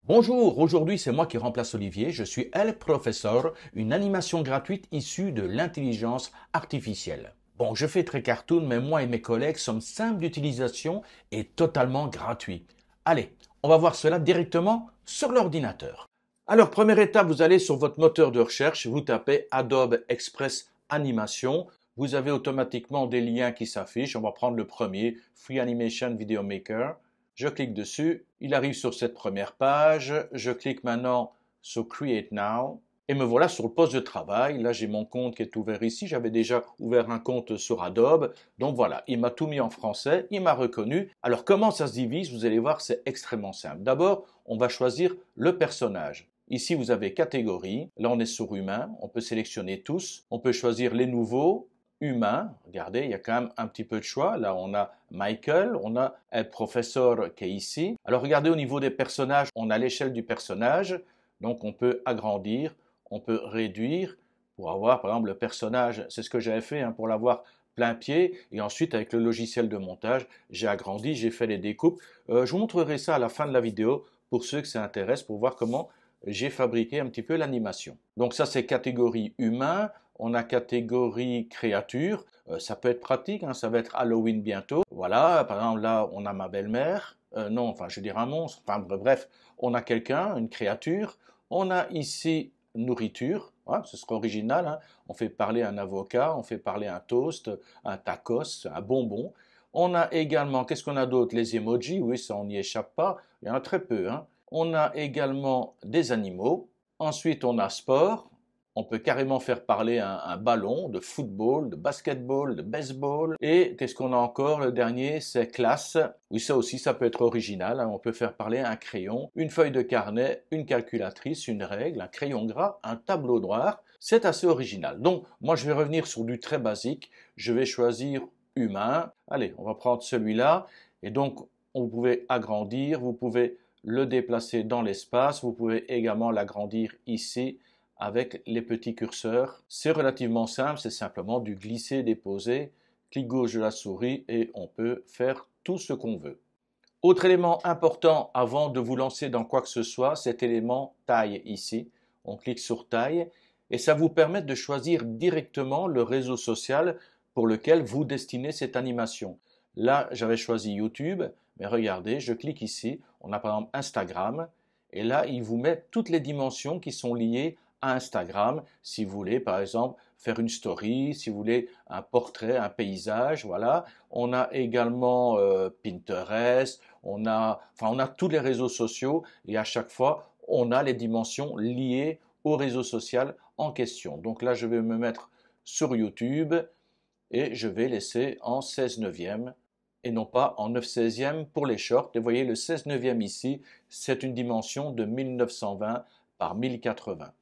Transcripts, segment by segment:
Bonjour, aujourd'hui c'est moi qui remplace Olivier, je suis El Professeur, une animation gratuite issue de l'intelligence artificielle. Bon, je fais très cartoon, mais moi et mes collègues sommes simples d'utilisation et totalement gratuits. Allez, on va voir cela directement sur l'ordinateur. Alors, première étape, vous allez sur votre moteur de recherche, vous tapez Adobe Express Animation, vous avez automatiquement des liens qui s'affichent, on va prendre le premier, Free Animation Video Maker. Je clique dessus, il arrive sur cette première page, je clique maintenant sur Create Now et me voilà sur le poste de travail. Là, j'ai mon compte qui est ouvert ici, j'avais déjà ouvert un compte sur Adobe, donc voilà, il m'a tout mis en français, il m'a reconnu. Alors comment ça se divise? Vous allez voir, c'est extrêmement simple. D'abord, on va choisir le personnage. Ici, vous avez catégorie, là on est sur humain, on peut sélectionner tous, on peut choisir les nouveaux, humain, regardez, il y a quand même un petit peu de choix. Là, on a Michael, on a un professeur qui est ici. Alors, regardez au niveau des personnages, on a l'échelle du personnage. Donc, on peut agrandir, on peut réduire pour avoir, par exemple, le personnage. C'est ce que j'avais fait pour l'avoir plein pied. Et ensuite, avec le logiciel de montage, j'ai agrandi, j'ai fait les découpes. Je vous montrerai ça à la fin de la vidéo pour ceux que ça intéresse, pour voir comment j'ai fabriqué un petit peu l'animation. Donc ça, c'est catégorie humain. On a catégorie créature, ça peut être pratique, ça va être Halloween bientôt. Voilà, par exemple là on a ma belle-mère, non, enfin je veux dire un monstre, enfin bref, on a quelqu'un, une créature. On a ici nourriture, ce sera original, on fait parler un avocat, on fait parler un toast, un tacos, un bonbon. On a également, qu'est-ce qu'on a d'autre? Les emojis, oui, ça on n'y échappe pas, il y en a très peu. On a également des animaux. Ensuite on a sport. On peut carrément faire parler un ballon de football, de basketball, de baseball. Et qu'est-ce qu'on a encore? Le dernier, c'est classe. Oui, ça aussi, ça peut être original. On peut faire parler un crayon, une feuille de carnet, une calculatrice, une règle, un crayon gras, un tableau noir. C'est assez original. Donc, moi, je vais revenir sur du très basique. Je vais choisir humain. Allez, on va prendre celui-là. Et donc, vous pouvez agrandir, vous pouvez le déplacer dans l'espace, vous pouvez également l'agrandir ici avec les petits curseurs. C'est relativement simple, c'est simplement du glisser-déposer, clic gauche de la souris et on peut faire tout ce qu'on veut. Autre élément important avant de vous lancer dans quoi que ce soit, cet élément taille ici. On clique sur taille et ça vous permet de choisir directement le réseau social pour lequel vous destinez cette animation. Là, j'avais choisi YouTube, mais regardez, je clique ici, on a par exemple Instagram, et là, il vous met toutes les dimensions qui sont liées à Instagram, si vous voulez par exemple faire une story, si vous voulez un portrait, un paysage, voilà. On a également Pinterest, on a tous les réseaux sociaux et à chaque fois, on a les dimensions liées au réseau social en question. Donc là, je vais me mettre sur YouTube et je vais laisser en 16 neuvième et non pas en 9 16e pour les shorts. Et vous voyez, le 16 neuvième ici, c'est une dimension de 1920 par 1080.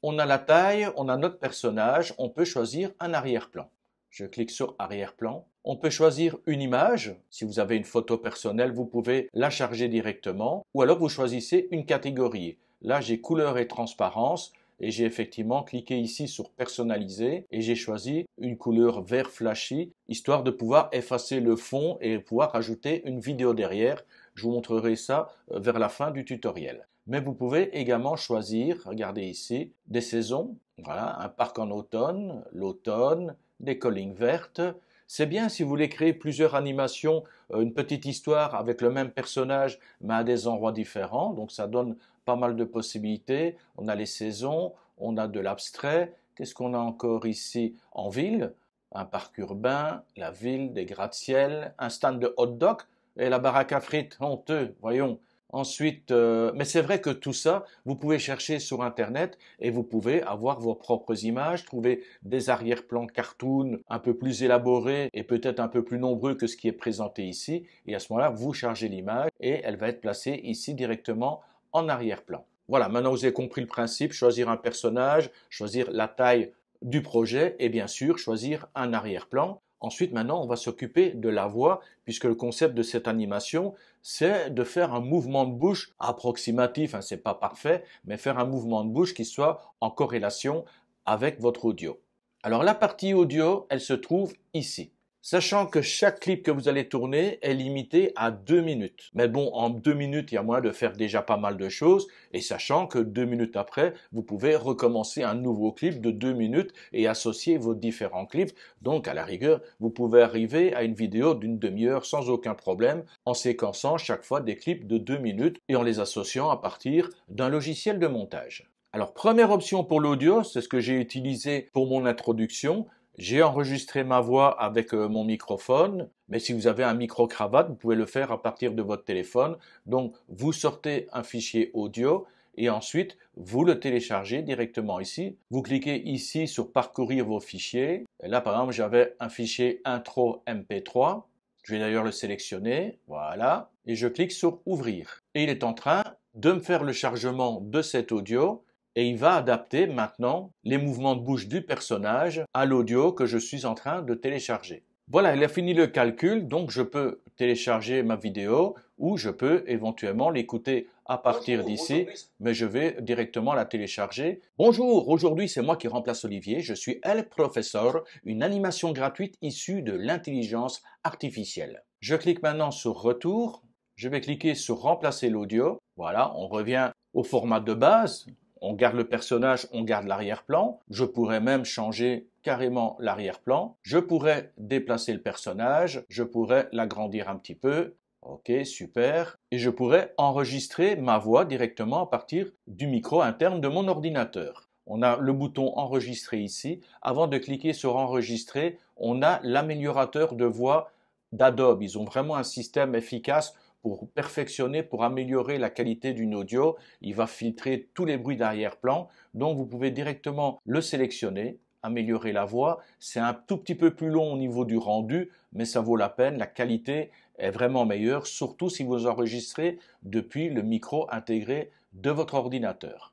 On a la taille, on a notre personnage, on peut choisir un arrière-plan. Je clique sur arrière-plan. On peut choisir une image. Si vous avez une photo personnelle, vous pouvez la charger directement. Ou alors vous choisissez une catégorie. Là, j'ai couleur et transparence. Et j'ai effectivement cliqué ici sur personnaliser et j'ai choisi une couleur vert flashy, histoire de pouvoir effacer le fond et pouvoir ajouter une vidéo derrière. Je vous montrerai ça vers la fin du tutoriel. Mais vous pouvez également choisir, regardez ici, des saisons. Voilà, un parc en automne, l'automne, des collines vertes. C'est bien si vous voulez créer plusieurs animations, une petite histoire avec le même personnage, mais à des endroits différents. Donc ça donne pas mal de possibilités. On a les saisons, on a de l'abstrait. Qu'est-ce qu'on a encore ici en ville? Un parc urbain, la ville, des gratte-ciel, un stand de hot dog et la baraque à frites, honteux, voyons. Ensuite, mais c'est vrai que tout ça, vous pouvez chercher sur Internet et vous pouvez avoir vos propres images, trouver des arrière-plans cartoon un peu plus élaborés et peut-être un peu plus nombreux que ce qui est présenté ici. Et à ce moment-là, vous chargez l'image et elle va être placée ici directement en arrière-plan. Voilà, maintenant vous avez compris le principe, choisir un personnage, choisir la taille du projet et bien sûr choisir un arrière-plan. Ensuite, maintenant, on va s'occuper de la voix, puisque le concept de cette animation, c'est de faire un mouvement de bouche approximatif, c'est pas parfait, mais faire un mouvement de bouche qui soit en corrélation avec votre audio. Alors la partie audio, elle se trouve ici. Sachant que chaque clip que vous allez tourner est limité à 2 minutes. Mais bon, en 2 minutes, il y a moyen de faire déjà pas mal de choses, et sachant que 2 minutes après, vous pouvez recommencer un nouveau clip de 2 minutes et associer vos différents clips. Donc, à la rigueur, vous pouvez arriver à une vidéo d'une demi-heure sans aucun problème, en séquençant chaque fois des clips de 2 minutes et en les associant à partir d'un logiciel de montage. Alors, première option pour l'audio, c'est ce que j'ai utilisé pour mon introduction. J'ai enregistré ma voix avec mon microphone, mais si vous avez un micro-cravate, vous pouvez le faire à partir de votre téléphone. Donc, vous sortez un fichier audio et ensuite, vous le téléchargez directement ici. Vous cliquez ici sur parcourir vos fichiers. Et là, par exemple, j'avais un fichier intro MP3. Je vais d'ailleurs le sélectionner. Voilà. Et je clique sur ouvrir. Et il est en train de me faire le chargement de cet audio. Et il va adapter maintenant les mouvements de bouche du personnage à l'audio que je suis en train de télécharger. Voilà, il a fini le calcul, donc je peux télécharger ma vidéo ou je peux éventuellement l'écouter à partir d'ici, mais je vais directement la télécharger. Bonjour, aujourd'hui c'est moi qui remplace Olivier, je suis El Professeur, une animation gratuite issue de l'intelligence artificielle. Je clique maintenant sur Retour, je vais cliquer sur Remplacer l'audio. Voilà, on revient au format de base. On garde le personnage, on garde l'arrière-plan. Je pourrais même changer carrément l'arrière-plan. Je pourrais déplacer le personnage. Je pourrais l'agrandir un petit peu. Ok, super. Et je pourrais enregistrer ma voix directement à partir du micro interne de mon ordinateur. On a le bouton enregistrer ici. Avant de cliquer sur enregistrer, on a l'améliorateur de voix d'Adobe. Ils ont vraiment un système efficace pour perfectionner, pour améliorer la qualité d'une audio. Il va filtrer tous les bruits d'arrière-plan. Donc vous pouvez directement le sélectionner, améliorer la voix. C'est un tout petit peu plus long au niveau du rendu, mais ça vaut la peine. La qualité est vraiment meilleure, surtout si vous enregistrez depuis le micro intégré de votre ordinateur.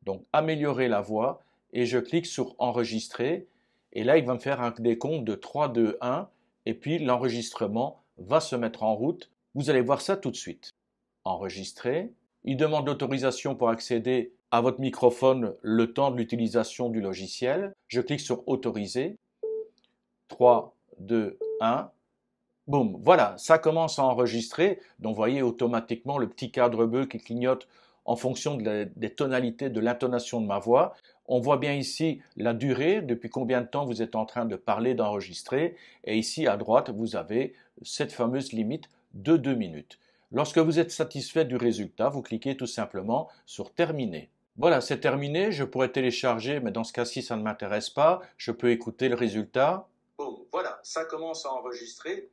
Donc améliorer la voix et je clique sur enregistrer. Et là, il va me faire un décompte de 3, 2, 1 et puis l'enregistrement va se mettre en route. Vous allez voir ça tout de suite. Enregistrer. Il demande l'autorisation pour accéder à votre microphone le temps de l'utilisation du logiciel. Je clique sur autoriser. 3, 2, 1. Boum, voilà, ça commence à enregistrer. Donc, vous voyez automatiquement le petit cadre bleu qui clignote en fonction des tonalités, de l'intonation de ma voix. On voit bien ici la durée, depuis combien de temps vous êtes en train de parler, d'enregistrer. Et ici, à droite, vous avez cette fameuse limite de 2 minutes. Lorsque vous êtes satisfait du résultat, vous cliquez tout simplement sur Terminer. Voilà, c'est terminé. Je pourrais télécharger, mais dans ce cas-ci, ça ne m'intéresse pas. Je peux écouter le résultat. Boum, voilà, ça commence à enregistrer.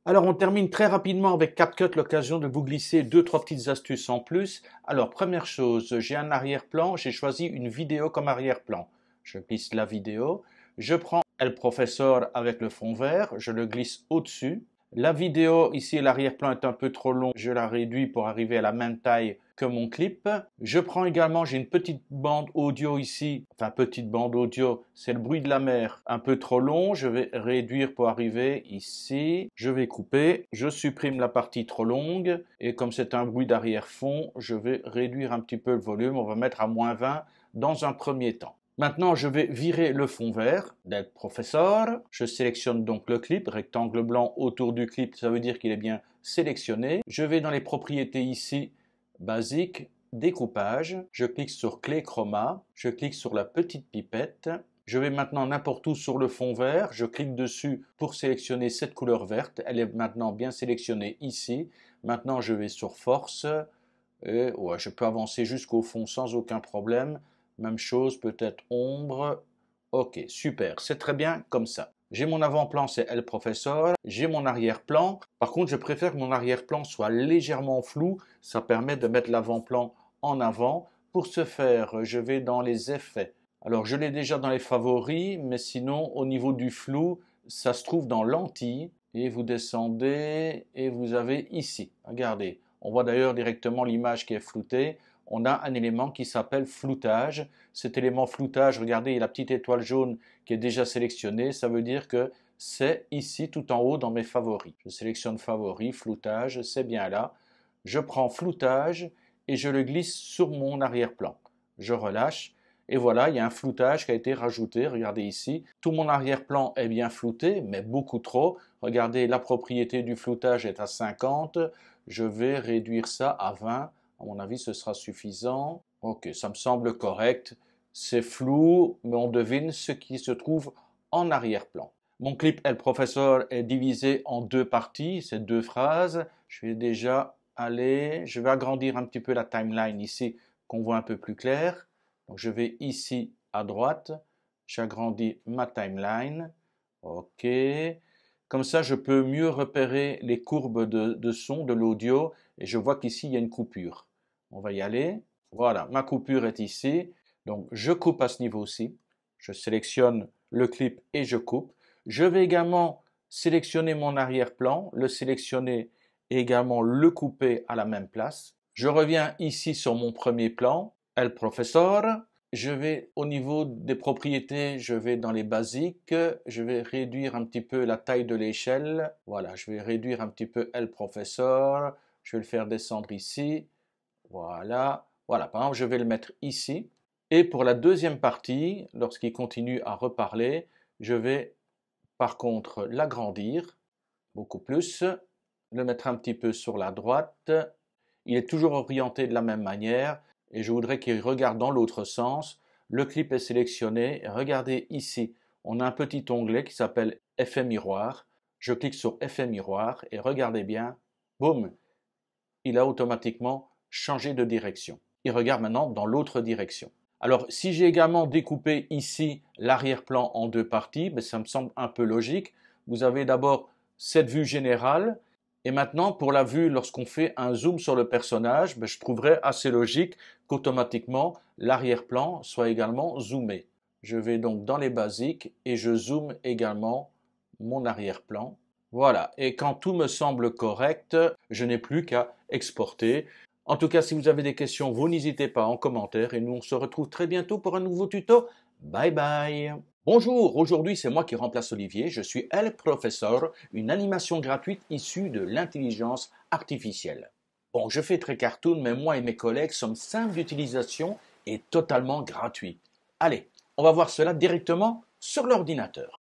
Alors, on termine très rapidement avec CapCut, l'occasion de vous glisser 2-3 petites astuces en plus. Alors, première chose, j'ai un arrière-plan, j'ai choisi une vidéo comme arrière-plan. Je glisse la vidéo, je prends El Professeur avec le fond vert, je le glisse au-dessus. La vidéo, ici, l'arrière-plan est un peu trop long, je la réduis pour arriver à la même taille que mon clip. Je prends également, j'ai une petite bande audio ici, enfin petite bande audio, c'est le bruit de la mer, un peu trop long, je vais réduire pour arriver ici, je vais couper, je supprime la partie trop longue, et comme c'est un bruit d'arrière-fond, je vais réduire un petit peu le volume, on va mettre à -20 dans un premier temps. Maintenant, je vais virer le fond vert d'être professeur. Je sélectionne donc le clip, rectangle blanc autour du clip, ça veut dire qu'il est bien sélectionné. Je vais dans les propriétés ici, basique, découpage. Je clique sur clé chroma. Je clique sur la petite pipette. Je vais maintenant n'importe où sur le fond vert. Je clique dessus pour sélectionner cette couleur verte. Elle est maintenant bien sélectionnée ici. Maintenant, je vais sur force. Et ouais, je peux avancer jusqu'au fond sans aucun problème. Même chose, peut-être ombre. Ok, super, c'est très bien comme ça. J'ai mon avant-plan, c'est El Professeur. J'ai mon arrière-plan. Par contre, je préfère que mon arrière-plan soit légèrement flou. Ça permet de mettre l'avant-plan en avant. Pour ce faire, je vais dans les effets. Alors, je l'ai déjà dans les favoris, mais sinon, au niveau du flou, ça se trouve dans lentilles. Et vous descendez et vous avez ici. Regardez, on voit d'ailleurs directement l'image qui est floutée. On a un élément qui s'appelle floutage. Cet élément floutage, regardez, il y a la petite étoile jaune qui est déjà sélectionnée. Ça veut dire que c'est ici tout en haut dans mes favoris. Je sélectionne favoris, floutage, c'est bien là. Je prends floutage et je le glisse sur mon arrière-plan. Je relâche Et voilà, il y a un floutage qui a été rajouté. Regardez ici, tout mon arrière-plan est bien flouté, mais beaucoup trop. Regardez, la propriété du floutage est à 50. Je vais réduire ça à 20. À mon avis, ce sera suffisant. Ok, ça me semble correct. C'est flou, mais on devine ce qui se trouve en arrière-plan. Mon clip El Professeur est divisé en deux parties, c'est deux phrases. Je vais agrandir un petit peu la timeline ici, qu'on voit un peu plus clair. Donc je vais ici à droite, j'agrandis ma timeline. Ok. Comme ça, je peux mieux repérer les courbes de son, de l'audio, et je vois qu'ici, il y a une coupure. On va y aller. Voilà, ma coupure est ici. Donc, je coupe à ce niveau-ci. Je sélectionne le clip et je coupe. Je vais également sélectionner mon arrière-plan, le sélectionner et également le couper à la même place. Je reviens ici sur mon premier plan, El Professor. Je vais au niveau des propriétés, je vais dans les basiques, je vais réduire un petit peu la taille de l'échelle. Voilà, je vais réduire un petit peu El Professor. Je vais le faire descendre ici. Voilà. Voilà, par exemple, je vais le mettre ici. Et pour la deuxième partie, lorsqu'il continue à reparler, je vais par contre l'agrandir beaucoup plus, le mettre un petit peu sur la droite. Il est toujours orienté de la même manière et je voudrais qu'il regarde dans l'autre sens. Le clip est sélectionné. Regardez ici, on a un petit onglet qui s'appelle Effet miroir. Je clique sur Effet miroir et regardez bien, boum, il a automatiquement changé de direction. Il regarde maintenant dans l'autre direction. Alors, si j'ai également découpé ici l'arrière-plan en deux parties, ben, ça me semble un peu logique. Vous avez d'abord cette vue générale, et maintenant, pour la vue, lorsqu'on fait un zoom sur le personnage, ben, je trouverais assez logique qu'automatiquement, l'arrière-plan soit également zoomé. Je vais donc dans les basiques et je zoome également mon arrière-plan. Voilà, et quand tout me semble correct, je n'ai plus qu'à exporter. En tout cas, si vous avez des questions, vous n'hésitez pas en commentaire et nous on se retrouve très bientôt pour un nouveau tuto. Bye bye. Bonjour, aujourd'hui c'est moi qui remplace Olivier, je suis El Professeur, une animation gratuite issue de l'intelligence artificielle. Bon, je fais très cartoon, mais moi et mes collègues sommes simples d'utilisation et totalement gratuits. Allez, on va voir cela directement sur l'ordinateur.